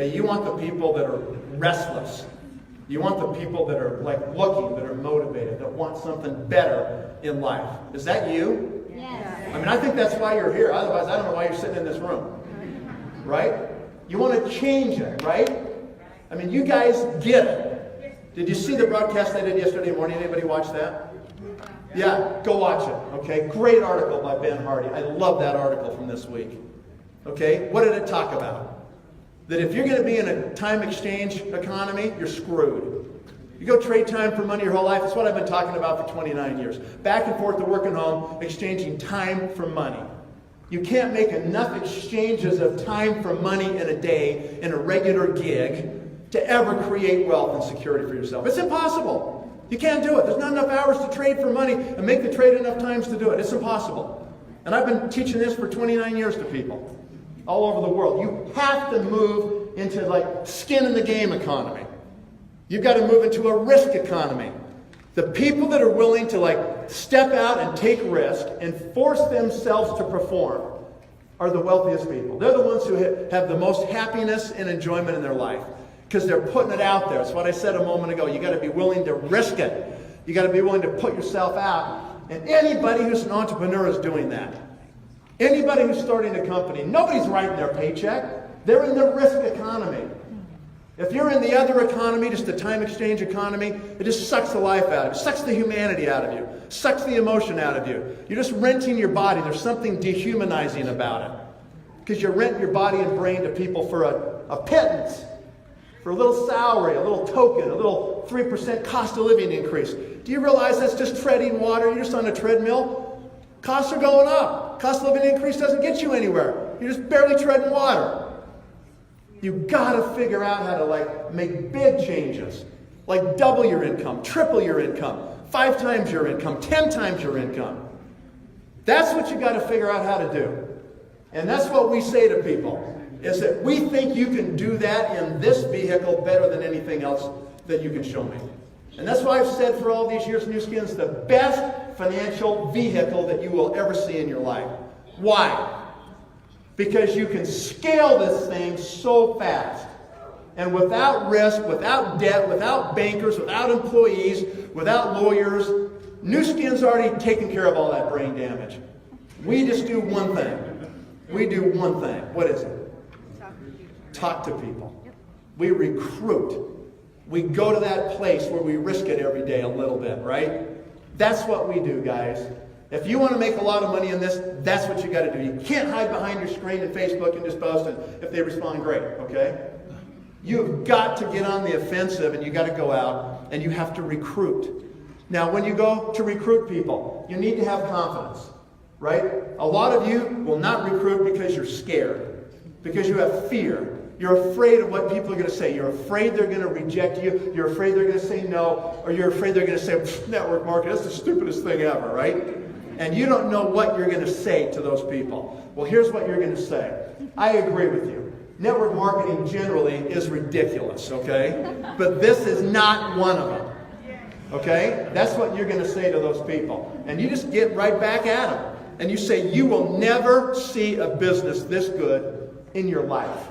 You want the people that are restless. You want the people that are looking, that are motivated, that want something better in life. Is that you? Yes. I mean, I think that's why you're here. Otherwise, I don't know why you're sitting in this room. Right? You want to change it, right? I mean, you guys get it. Did you see the broadcast I did yesterday morning? Anybody watch that? Yeah, go watch it. Okay, great article by Ben Hardy. I love that article from this week. Okay, what did it talk about? That if you're going to be in a time exchange economy, you're screwed. You go trade time for money your whole life. That's what I've been talking about for 29 years. Back and forth to work and home, exchanging time for money. You can't make enough exchanges of time for money in a day in a regular gig to ever create wealth and security for yourself. It's impossible. You can't do it. There's not enough hours to trade for money and make the trade enough times to do it. It's impossible. And I've been teaching this for 29 years to people all over the world. You have to move into skin in the game economy. You've got to move into a risk economy. The people that are willing to step out and take risk and force themselves to perform are the wealthiest people. They're the ones who have the most happiness and enjoyment in their life because they're putting it out there. That's what I said a moment ago. You got to be willing to risk it. You got to be willing to put yourself out. And anybody who's an entrepreneur is doing that. Anybody who's starting a company, nobody's writing their paycheck. They're in the risk economy. If you're in the other economy, just the time exchange economy, it just sucks the life out of you, sucks the humanity out of you, sucks the emotion out of you. You're just renting your body. There's something dehumanizing about it. Because you're renting your body and brain to people for a pittance, for a little salary, a little token, a little 3% cost of living increase. Do you realize that's just treading water? You're just on a treadmill. Costs are going up. Cost of living increase doesn't get you anywhere. You're just barely treading water. You've got to figure out how to make big changes. Double your income, triple your income, 5 times your income, 10 times your income. That's what you've got to figure out how to do. And that's what we say to people, is that we think you can do that in this vehicle better than anything else that you can show me. And that's why I've said for all these years, Nu Skin's the best financial vehicle that you will ever see in your life. Why? Because you can scale this thing so fast. And without risk, without debt, without bankers, without employees, without lawyers, Nu Skin's already taken care of all that brain damage. We just do one thing. We do one thing. What is it? Talk to people. We recruit. We go to that place where we risk it every day a little bit, right? That's what we do, guys. If you want to make a lot of money in this, that's what you got to do. You can't hide behind your screen and Facebook and just post, and if they respond, great, okay? You've got to get on the offensive, and you got to go out, and you have to recruit. Now, when you go to recruit people, you need to have confidence, right? A lot of you will not recruit because you're scared, because you have fear. You're afraid of what people are going to say. You're afraid they're going to reject you. You're afraid they're going to say no, or you're afraid they're going to say, network marketing, that's the stupidest thing ever, right? And you don't know what you're going to say to those people. Well, here's what you're going to say. I agree with you. Network marketing generally is ridiculous, okay? But this is not one of them, okay? That's what you're going to say to those people. And you just get right back at them. And you say, you will never see a business this good in your life.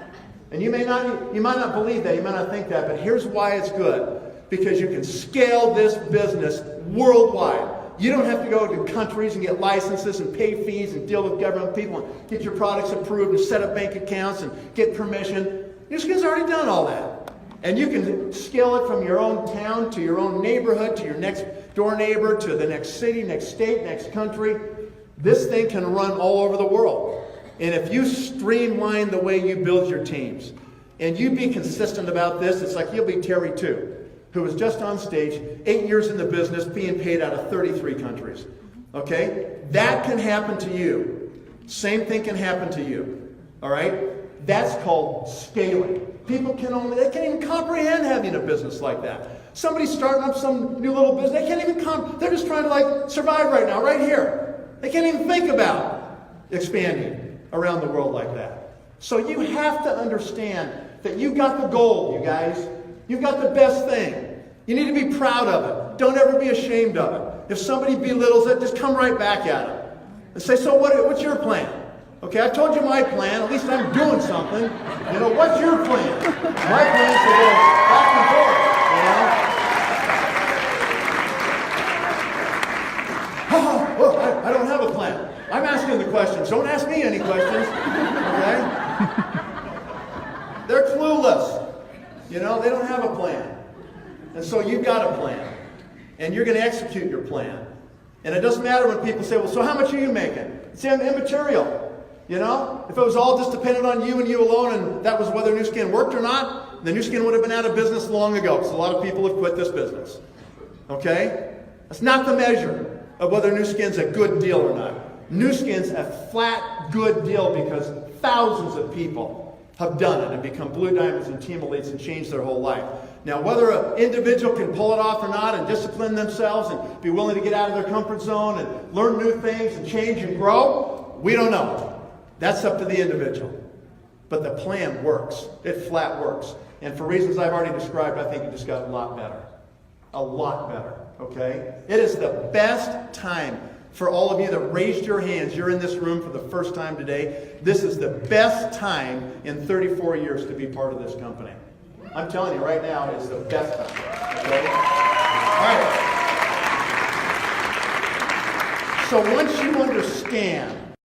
And you might not believe that, you might not think that, but here's why it's good. Because you can scale this business worldwide. You don't have to go to countries and get licenses and pay fees and deal with government people and get your products approved and set up bank accounts and get permission. Nu Skin's already done all that. And you can scale it from your own town to your own neighborhood to your next door neighbor to the next city, next state, next country. This thing can run all over the world. And if you streamline the way you build your teams and you be consistent about this, it's like you'll be Terry too, who was just on stage, 8 years in the business, being paid out of 33 countries. Okay? That can happen to you. Same thing can happen to you. All right? That's called scaling. People they can't even comprehend having a business like that. Somebody's starting up some new little business, they can't even they're just trying to survive right now, right here. They can't even think about expanding around the world like that. So you have to understand that you got the gold, you guys. You've got the best thing. You need to be proud of it. Don't ever be ashamed of it. If somebody belittles it, just come right back at them and say, so what's your plan? Okay, I told you my plan. At least I'm doing something. What's your plan? My plan is to go back and forth, Well, I don't have a plan. I'm asking the questions. Don't ask me any questions, okay? They're clueless. They don't have a plan. And so you've got a plan. And you're going to execute your plan. And it doesn't matter when people say, well, so how much are you making? It's immaterial. If it was all just dependent on you and you alone, and that was whether Nu Skin worked or not, the Nu Skin would have been out of business long ago, because a lot of people have quit this business. Okay? That's not the measure of whether Nu Skin's a good deal or not. Nu Skin's a flat good deal because thousands of people have done it and become Blue Diamonds and Team Elites and changed their whole life. Now, whether an individual can pull it off or not and discipline themselves and be willing to get out of their comfort zone and learn new things and change and grow, we don't know. That's up to the individual. But the plan works. It flat works. And for reasons I've already described, I think it just got a lot better. A lot better, okay? It is the best time for all of you that raised your hands. You're in this room for the first time today. This is the best time in 34 years to be part of this company. I'm telling you right now, it's the best time. Okay? All right. So once you understand